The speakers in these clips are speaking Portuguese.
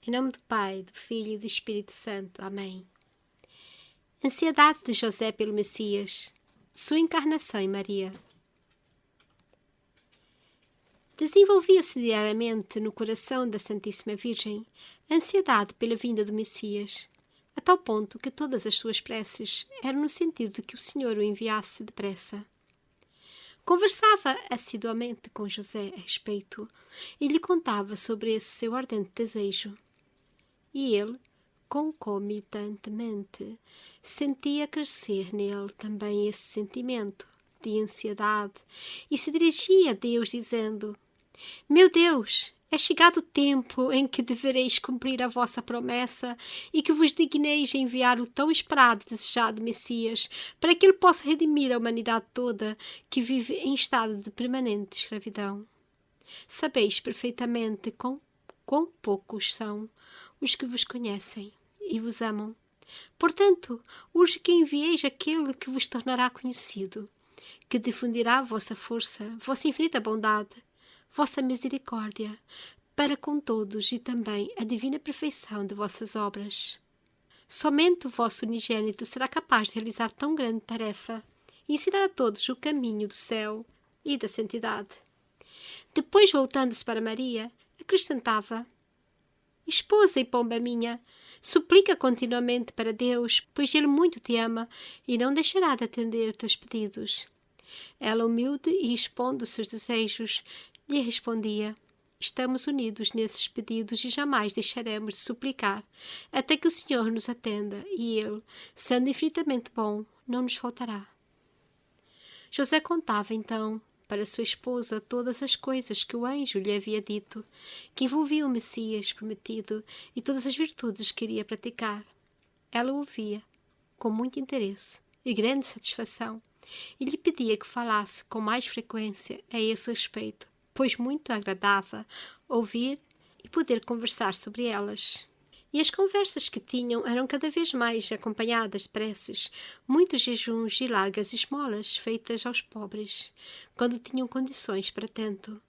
Em nome do Pai, do Filho e do Espírito Santo. Amém. Ansiedade de José pelo Messias. Sua encarnação em Maria. Desenvolvia-se diariamente no coração da Santíssima Virgem a ansiedade pela vinda do Messias, a tal ponto que todas as suas preces eram no sentido de que o Senhor o enviasse depressa. Conversava assiduamente com José a respeito e lhe contava sobre esse seu ardente desejo. E ele, concomitantemente, sentia crescer nele também esse sentimento de ansiedade e se dirigia a Deus dizendo: Meu Deus, é chegado o tempo em que devereis cumprir a vossa promessa e que vos digneis enviar o tão esperado e desejado Messias para que ele possa redimir a humanidade toda que vive em estado de permanente escravidão. Sabeis perfeitamente quão poucos são os que vos conhecem e vos amam. Portanto, urge que envieis aquele que vos tornará conhecido, que difundirá a vossa força, vossa infinita bondade, vossa misericórdia, para com todos e também a divina perfeição de vossas obras. Somente o vosso unigênito será capaz de realizar tão grande tarefa e ensinar a todos o caminho do céu e da santidade. Depois, voltando-se para Maria, acrescentava: Esposa e pomba minha, suplica continuamente para Deus, pois Ele muito te ama e não deixará de atender teus pedidos. Ela, humilde e expondo seus desejos, lhe respondia: Estamos unidos nesses pedidos e jamais deixaremos de suplicar, até que o Senhor nos atenda, e Ele, sendo infinitamente bom, não nos faltará. José contava, então, para sua esposa todas as coisas que o anjo lhe havia dito, que envolviam o Messias prometido e todas as virtudes que iria praticar. Ela o ouvia com muito interesse e grande satisfação, e lhe pedia que falasse com mais frequência a esse respeito, pois muito agradava ouvir e poder conversar sobre elas. E as conversas que tinham eram cada vez mais acompanhadas de preces, muitos jejuns e largas esmolas feitas aos pobres, quando tinham condições para tanto.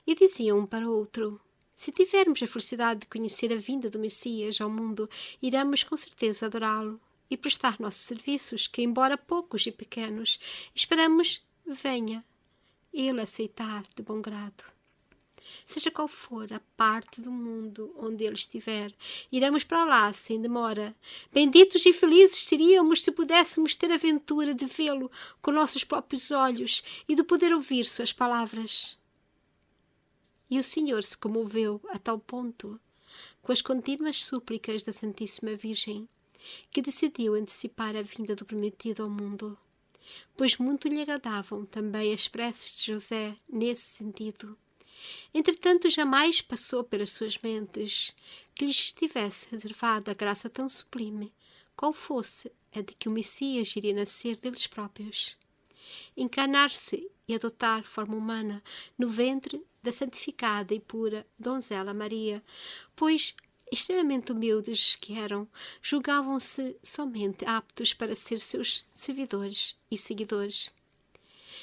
E diziam um para o outro: Se tivermos a felicidade de conhecer a vinda do Messias ao mundo, iremos com certeza adorá-lo e prestar nossos serviços, que, embora poucos e pequenos, esperamos venha ele aceitar de bom grado. Seja qual for a parte do mundo onde ele estiver, iremos para lá sem demora. Benditos e felizes seríamos se pudéssemos ter a ventura de vê-lo com nossos próprios olhos e de poder ouvir suas palavras. E o Senhor se comoveu a tal ponto, com as contínuas súplicas da Santíssima Virgem, que decidiu antecipar a vinda do prometido ao mundo, pois muito lhe agradavam também as preces de José nesse sentido. Entretanto, jamais passou pelas suas mentes que lhes estivesse reservada a graça tão sublime, qual fosse a de que o Messias iria nascer deles próprios, encarnar-se e adotar forma humana no ventre da santificada e pura donzela Maria, pois, extremamente humildes que eram, julgavam-se somente aptos para ser seus servidores e seguidores.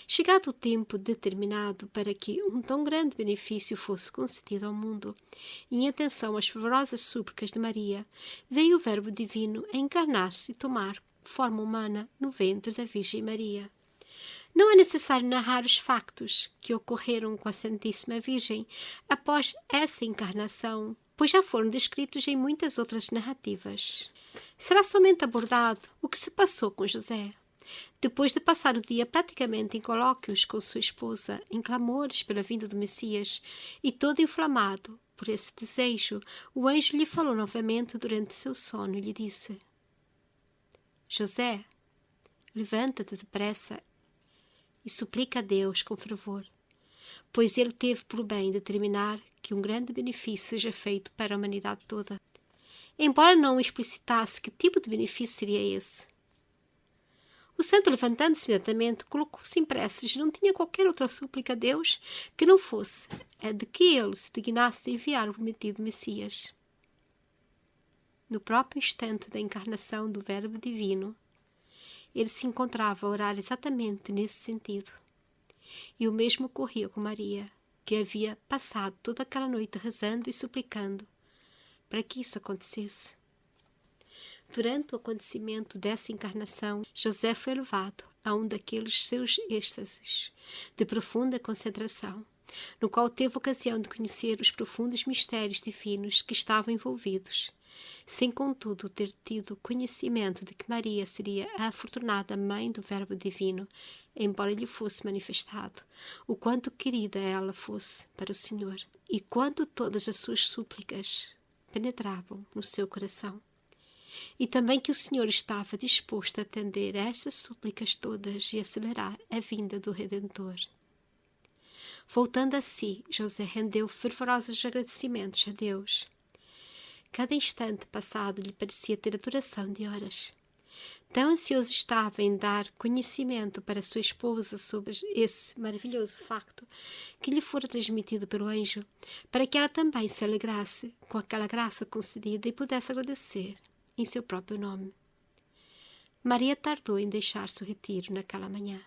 Chegado o tempo determinado para que um tão grande benefício fosse concedido ao mundo, e em atenção às fervorosas súplicas de Maria, veio o Verbo Divino a encarnar-se e tomar forma humana no ventre da Virgem Maria. Não é necessário narrar os factos que ocorreram com a Santíssima Virgem após essa encarnação, pois já foram descritos em muitas outras narrativas. Será somente abordado o que se passou com José. Depois de passar o dia praticamente em colóquios com sua esposa, em clamores pela vinda do Messias, e todo inflamado por esse desejo, o anjo lhe falou novamente durante seu sono e lhe disse: José, levanta-te depressa e suplica a Deus com fervor, pois ele teve por bem determinar que um grande benefício seja feito para a humanidade toda. Embora não explicitasse que tipo de benefício seria esse, o santo, levantando-se imediatamente, colocou-se em preces e não tinha qualquer outra súplica a Deus que não fosse a de que ele se dignasse enviar o prometido Messias. No próprio instante da encarnação do Verbo Divino, ele se encontrava a orar exatamente nesse sentido. E o mesmo ocorria com Maria, que havia passado toda aquela noite rezando e suplicando para que isso acontecesse. Durante o acontecimento dessa encarnação, José foi levado a um daqueles seus êxtases de profunda concentração, no qual teve ocasião de conhecer os profundos mistérios divinos que estavam envolvidos, sem contudo ter tido conhecimento de que Maria seria a afortunada mãe do Verbo Divino, embora lhe fosse manifestado o quanto querida ela fosse para o Senhor e quanto todas as suas súplicas penetravam no seu coração. E também que o Senhor estava disposto a atender a essas súplicas todas e acelerar a vinda do Redentor. Voltando a si, José rendeu fervorosos agradecimentos a Deus. Cada instante passado lhe parecia ter a duração de horas. Tão ansioso estava em dar conhecimento para sua esposa sobre esse maravilhoso facto que lhe fora transmitido pelo anjo, para que ela também se alegrasse com aquela graça concedida e pudesse agradecer em seu próprio nome. Maria tardou em deixar-se o retiro naquela manhã,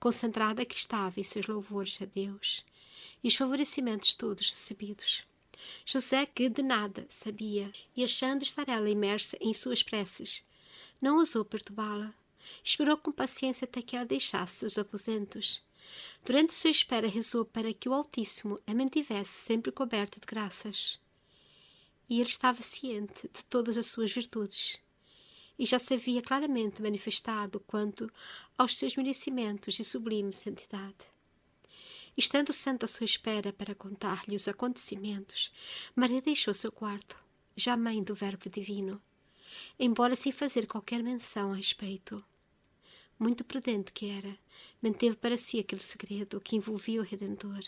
concentrada que estava em seus louvores a Deus e os favorecimentos todos recebidos. José, que de nada sabia, e achando estar ela imersa em suas preces, não ousou perturbá-la. Esperou com paciência até que ela deixasse seus aposentos. Durante sua espera rezou para que o Altíssimo a mantivesse sempre coberta de graças. E ele estava ciente de todas as suas virtudes, e já se havia claramente manifestado quanto aos seus merecimentos e sublime santidade. Estando o santo à sua espera para contar-lhe os acontecimentos, Maria deixou seu quarto, já mãe do Verbo Divino, embora sem fazer qualquer menção a respeito. Muito prudente que era, manteve para si aquele segredo que envolvia o Redentor,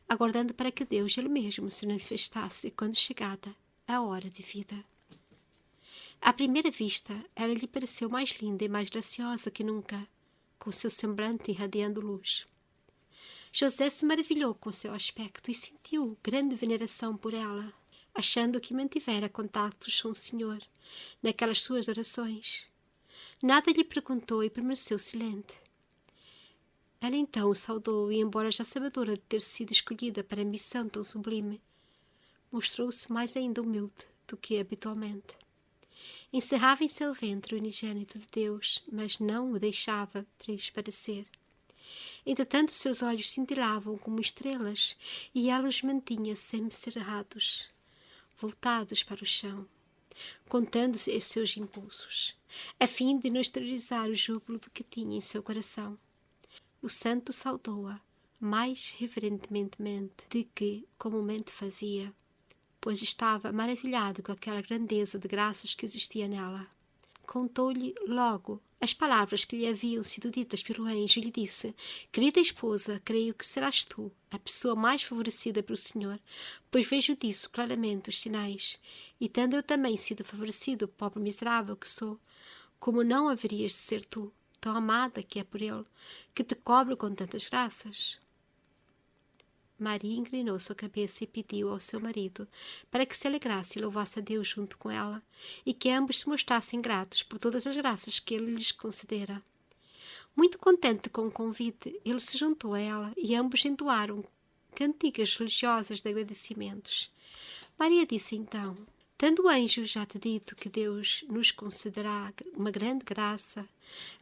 aguardando para que Deus ele mesmo se manifestasse quando chegada a hora de vida. À primeira vista, ela lhe pareceu mais linda e mais graciosa que nunca, com seu semblante irradiando luz. José se maravilhou com seu aspecto e sentiu grande veneração por ela, achando que mantivera contactos com o Senhor naquelas suas orações. Nada lhe perguntou e permaneceu silente. Ela então o saudou e, embora já sabedora de ter sido escolhida para a missão tão sublime, mostrou-se mais ainda humilde do que habitualmente. Encerrava em seu ventre o unigênito de Deus, mas não o deixava transparecer. Entretanto, seus olhos cintilavam como estrelas e ela os mantinha semicerrados, voltados para o chão, contando os seus impulsos, a fim de não exteriorizar o júbilo que tinha em seu coração. O santo saudou-a mais reverentemente de que comumente fazia, pois estava maravilhado com aquela grandeza de graças que existia nela. Contou-lhe logo as palavras que lhe haviam sido ditas pelo anjo e lhe disse: querida esposa, creio que serás tu a pessoa mais favorecida pelo Senhor, pois vejo disso claramente os sinais, e tendo eu também sido favorecido, pobre miserável que sou, como não haverias de ser tu, tão amada que é por ele, que te cobre com tantas graças? Maria inclinou sua cabeça e pediu ao seu marido para que se alegrasse e louvasse a Deus junto com ela, e que ambos se mostrassem gratos por todas as graças que ele lhes concedera. Muito contente com o convite, ele se juntou a ela e ambos entoaram cantigas religiosas de agradecimentos. Maria disse então: tendo o anjo já te dito que Deus nos concederá uma grande graça,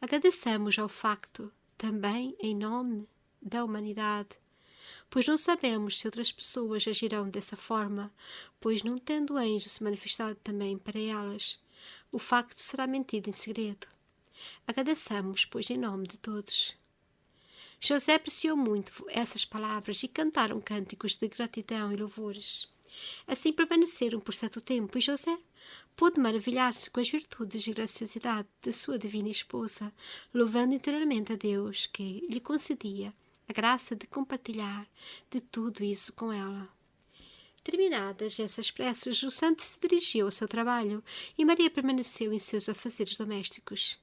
agradeçamos ao facto, também em nome da humanidade, pois não sabemos se outras pessoas agirão dessa forma, pois não tendo o anjo se manifestado também para elas, o facto será mantido em segredo. Agradeçamos, pois, em nome de todos. José apreciou muito essas palavras e cantaram cânticos de gratidão e louvores. Assim permaneceram por certo tempo, e José pôde maravilhar-se com as virtudes e graciosidade de sua divina esposa, louvando interiormente a Deus que lhe concedia a graça de compartilhar de tudo isso com ela. Terminadas essas preces, o santo se dirigiu ao seu trabalho e Maria permaneceu em seus afazeres domésticos.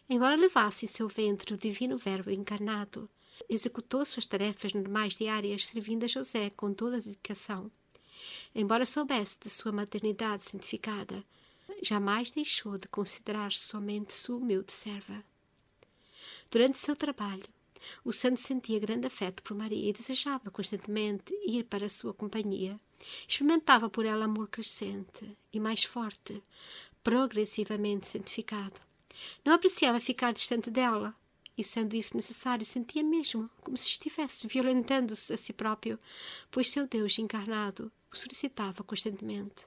Embora levasse em seu ventre o divino Verbo encarnado, executou suas tarefas normais diárias, servindo a José com toda a dedicação. Embora soubesse de sua maternidade santificada, jamais deixou de considerar-se somente sua humilde serva. Durante seu trabalho, o santo sentia grande afeto por Maria e desejava constantemente ir para a sua companhia, Experimentava por ela amor crescente e mais forte, progressivamente santificado. Não apreciava ficar distante dela, e sendo isso necessário, sentia mesmo como se estivesse violentando-se a si próprio, pois seu Deus encarnado o solicitava constantemente.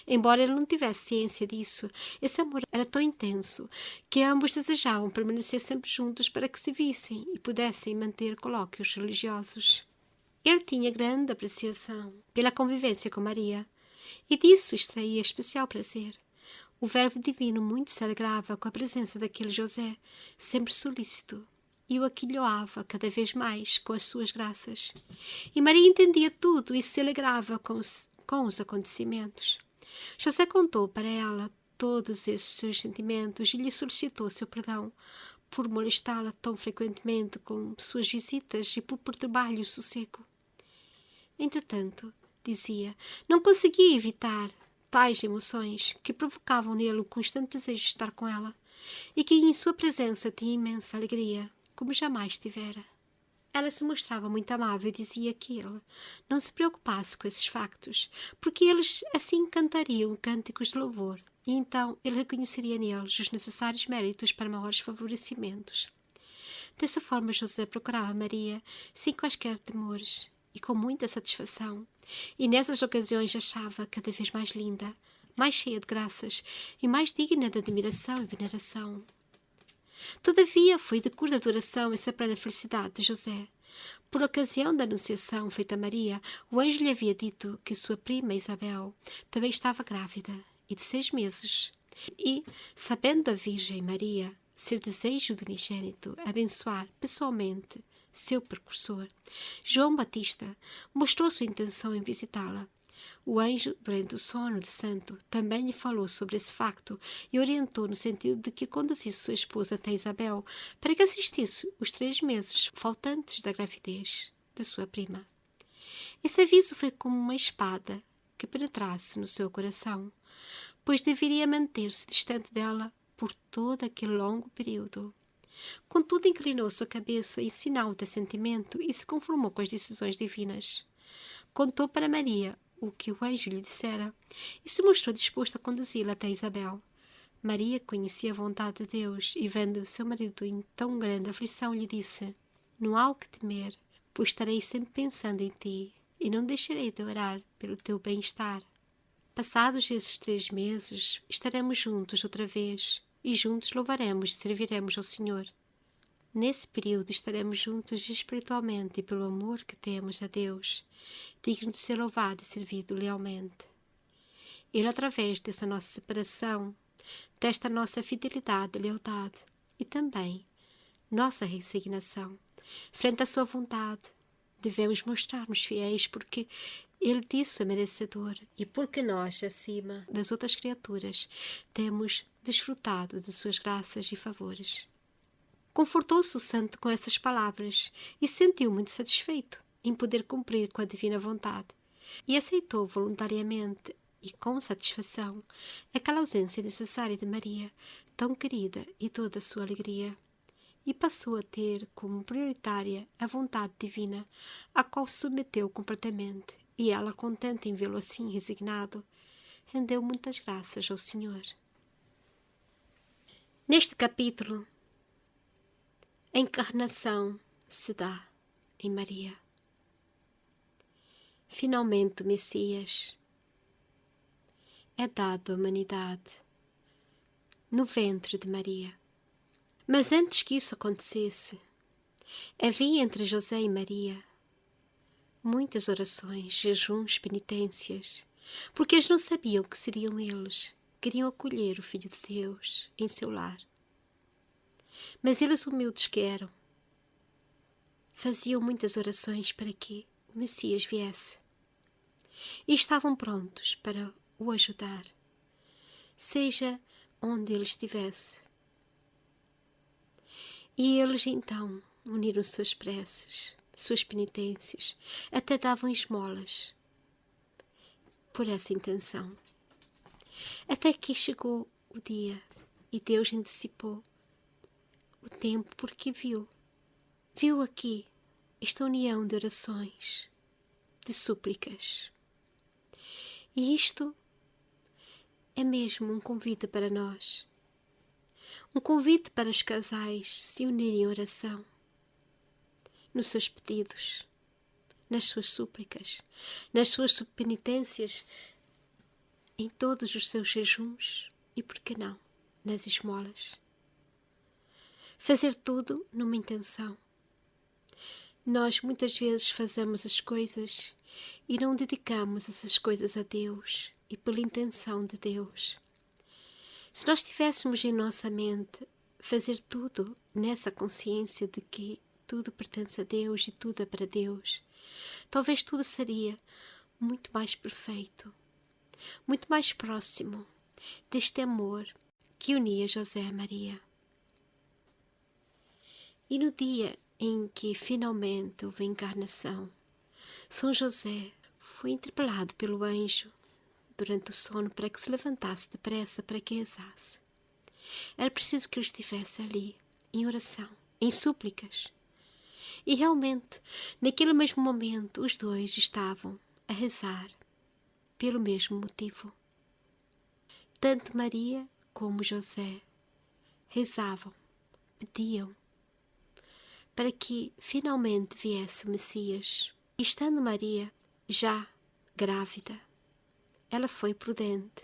Embora ele não tivesse ciência disso, esse amor era tão intenso que ambos desejavam permanecer sempre juntos para que se vissem e pudessem manter colóquios religiosos. Ele tinha grande apreciação pela convivência com Maria, e disso extraía especial prazer. O Verbo Divino muito se alegrava com a presença daquele José, sempre solícito, e o aquilhoava cada vez mais com as suas graças. E Maria entendia tudo e se alegrava com os acontecimentos. José contou para ela todos esses seus sentimentos e lhe solicitou seu perdão por molestá-la tão frequentemente com suas visitas e por perturbar-lhe o sossego. Entretanto, dizia, não conseguia evitar tais emoções que provocavam nele o constante desejo de estar com ela e que em sua presença tinha imensa alegria, como jamais tivera. Ela se mostrava muito amável e dizia que ele não se preocupasse com esses factos, porque eles assim cantariam cânticos de louvor, e então ele reconheceria neles os necessários méritos para maiores favorecimentos. Dessa forma, José procurava Maria sem quaisquer temores e com muita satisfação, e nessas ocasiões achava cada vez mais linda, mais cheia de graças e mais digna de admiração e veneração. Todavia, foi de curta duração essa plena felicidade de José. Por ocasião da anunciação feita a Maria, o anjo lhe havia dito que sua prima Isabel também estava grávida e de 6 meses. E, sabendo a Virgem Maria ser desejo do unigênito abençoar pessoalmente seu precursor, João Batista mostrou sua intenção em visitá-la. O anjo, durante o sono de santo, também lhe falou sobre esse facto e orientou no sentido de que conduzisse sua esposa até Isabel para que assistisse os 3 meses faltantes da gravidez de sua prima. Esse aviso foi como uma espada que penetrasse no seu coração, pois deveria manter-se distante dela por todo aquele longo período. Contudo, inclinou sua cabeça em sinal de assentimento e se conformou com as decisões divinas. Contou para Maria o que o anjo lhe dissera e se mostrou disposto a conduzi-la até Isabel. Maria conhecia a vontade de Deus e, vendo seu marido em tão grande aflição, lhe disse: não há o que temer, pois estarei sempre pensando em ti e não deixarei de orar pelo teu bem-estar. Passados esses 3 meses, estaremos juntos outra vez e juntos louvaremos e serviremos ao Senhor. Nesse período estaremos juntos espiritualmente e pelo amor que temos a Deus, digno de ser louvado e servido lealmente. Ele, através dessa nossa separação, desta nossa fidelidade e lealdade, e também nossa resignação, frente à sua vontade, devemos mostrar-nos fiéis porque Ele disso é merecedor e porque nós, acima das outras criaturas, temos desfrutado de suas graças e favores. Confortou-se o santo com essas palavras e se sentiu muito satisfeito em poder cumprir com a divina vontade e aceitou voluntariamente e com satisfação aquela ausência necessária de Maria, tão querida e toda a sua alegria, e passou a ter como prioritária a vontade divina, a qual se submeteu completamente, e ela, contente em vê-lo assim resignado, rendeu muitas graças ao Senhor. Neste capítulo, a encarnação se dá em Maria. Finalmente o Messias é dado à humanidade no ventre de Maria. Mas antes que isso acontecesse, havia entre José e Maria muitas orações, jejuns, penitências, porque eles não sabiam que seriam eles que iriam acolher o Filho de Deus em seu lar. Mas eles, humildes que eram, faziam muitas orações para que o Messias viesse e estavam prontos para o ajudar, seja onde ele estivesse. E eles então uniram suas preces, suas penitências, até davam esmolas por essa intenção. Até que chegou o dia e Deus antecipou o tempo porque viu aqui esta união de orações, de súplicas, E isto é mesmo um convite para nós. Um convite para os casais se unirem em oração, nos seus pedidos, nas suas súplicas, nas suas penitências, em todos os seus jejuns e, por que não, nas esmolas. Fazer tudo numa intenção. Nós muitas vezes fazemos as coisas e não dedicamos essas coisas a Deus e pela intenção de Deus. Se nós tivéssemos em nossa mente fazer tudo nessa consciência de que tudo pertence a Deus e tudo é para Deus, talvez tudo seria muito mais perfeito, muito mais próximo deste amor que unia José a Maria. E no dia em que finalmente houve a encarnação, São José foi interpelado pelo anjo durante o sono para que se levantasse depressa para que rezasse. Era preciso que ele estivesse ali, em oração, em súplicas. E realmente, naquele mesmo momento, os dois estavam a rezar pelo mesmo motivo. Tanto Maria como José rezavam, pediam, para que finalmente viesse o Messias. E estando Maria já grávida, ela foi prudente,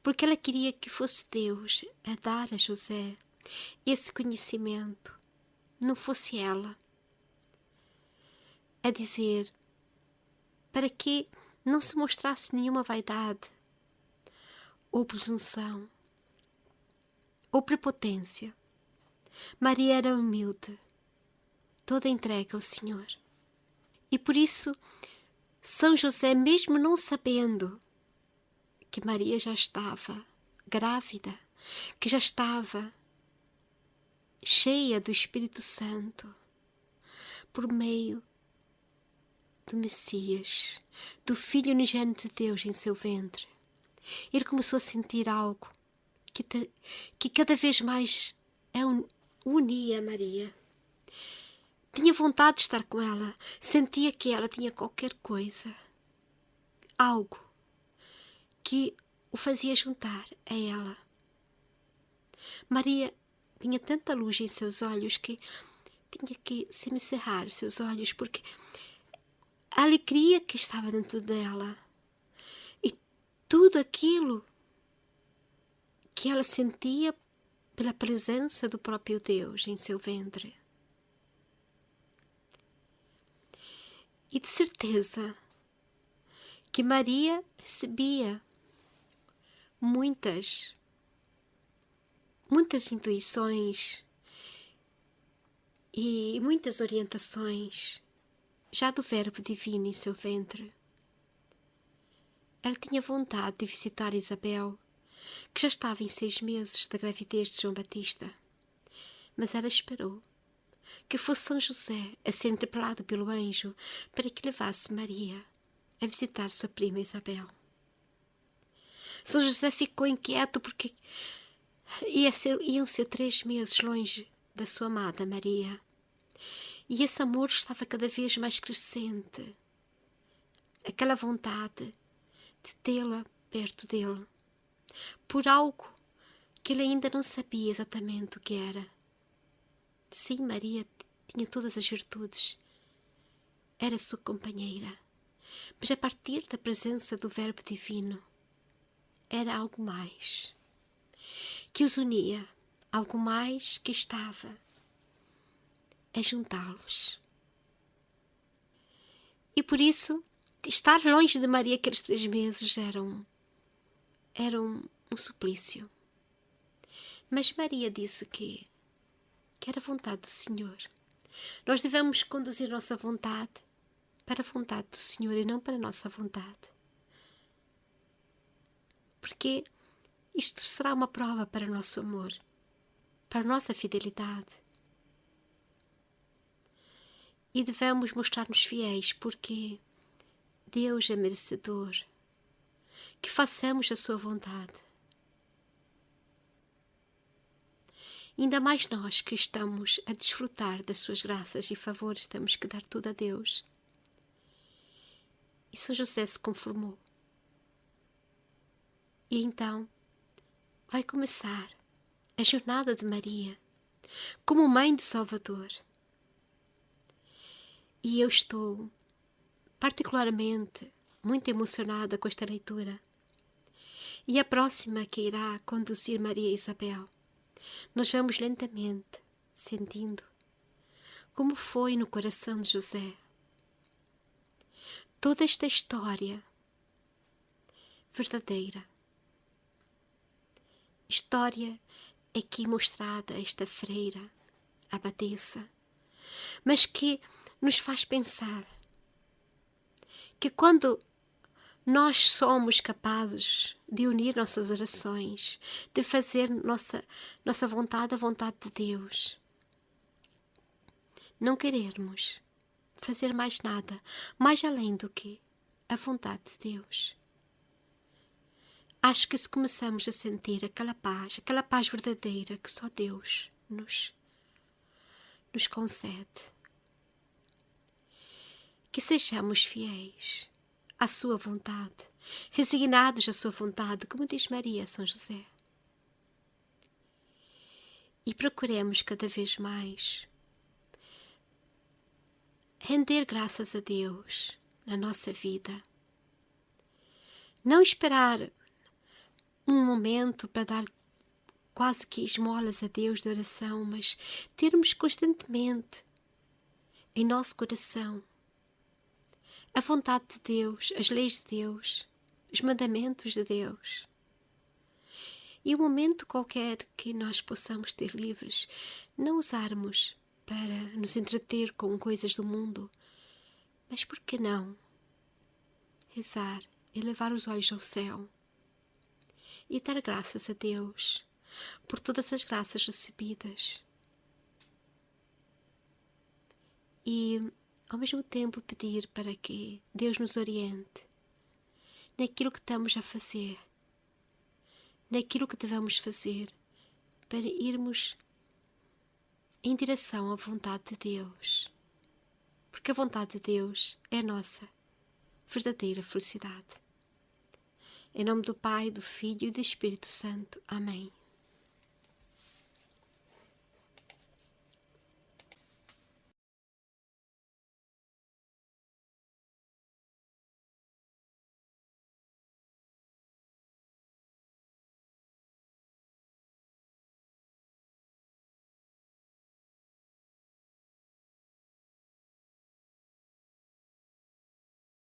porque ela queria que fosse Deus a dar a José esse conhecimento, não fosse ela a dizer, para que não se mostrasse nenhuma vaidade, ou presunção, ou prepotência. Maria era humilde, toda entregue ao Senhor. E por isso, São José, mesmo não sabendo que Maria já estava grávida, que já estava cheia do Espírito Santo, por meio do Messias, do Filho unigênito de Deus em seu ventre, ele começou a sentir algo que cada vez mais unia a Maria. Tinha vontade de estar com ela, sentia que ela tinha qualquer coisa, algo que o fazia juntar a ela. Maria tinha tanta luz em seus olhos que tinha que semicerrar seus olhos, porque a alegria que estava dentro dela e tudo aquilo que ela sentia pela presença do próprio Deus em seu ventre. E de certeza que Maria recebia muitas intuições e muitas orientações já do Verbo Divino em seu ventre. Ela tinha vontade de visitar Isabel, que já estava em 6 meses da gravidez de João Batista, mas ela esperou que fosse São José a ser interpelado pelo anjo para que levasse Maria a visitar sua prima Isabel. São José ficou inquieto porque iam ser 3 meses longe da sua amada Maria. E esse amor estava cada vez mais crescente. Aquela vontade de tê-la perto dele, por algo que ele ainda não sabia exatamente o que era. Sim, Maria tinha todas as virtudes. Era sua companheira. Mas a partir da presença do Verbo Divino, era algo mais que os unia, algo mais que estava a juntá-los. E por isso, estar longe de Maria aqueles 3 meses era um suplício. Mas Maria disse que era a vontade do Senhor. Nós devemos conduzir nossa vontade para a vontade do Senhor e não para a nossa vontade. Porque isto será uma prova para o nosso amor, para a nossa fidelidade. E devemos mostrar-nos fiéis, porque Deus é merecedor que façamos a sua vontade. Ainda mais nós que estamos a desfrutar das suas graças e favores, temos que dar tudo a Deus. E São José se conformou. E então vai começar a jornada de Maria como mãe do Salvador. E eu estou particularmente muito emocionada com esta leitura. E a próxima que irá conduzir Maria e Isabel, nós vamos lentamente sentindo como foi no coração de José. Toda esta história verdadeira. História aqui mostrada, esta freira, a abadesa, mas que nos faz pensar que quando nós somos capazes de unir nossas orações, de fazer nossa vontade a vontade de Deus, não querermos fazer mais nada, mais além do que a vontade de Deus. Acho que se começamos a sentir aquela paz verdadeira que só Deus nos concede, que sejamos fiéis à sua vontade, resignados à sua vontade, como diz Maria a São José. E procuremos cada vez mais render graças a Deus na nossa vida. Não esperar um momento para dar quase que esmolas a Deus de oração, mas termos constantemente em nosso coração a vontade de Deus, as leis de Deus, os mandamentos de Deus. E um momento qualquer que nós possamos ter livres, não usarmos para nos entreter com coisas do mundo, mas por que não rezar e levar os olhos ao céu e dar graças a Deus por todas as graças recebidas e ao mesmo tempo pedir para que Deus nos oriente naquilo que estamos a fazer, naquilo que devemos fazer para irmos em direção à vontade de Deus, porque a vontade de Deus é a nossa verdadeira felicidade. Em nome do Pai, do Filho e do Espírito Santo. Amém.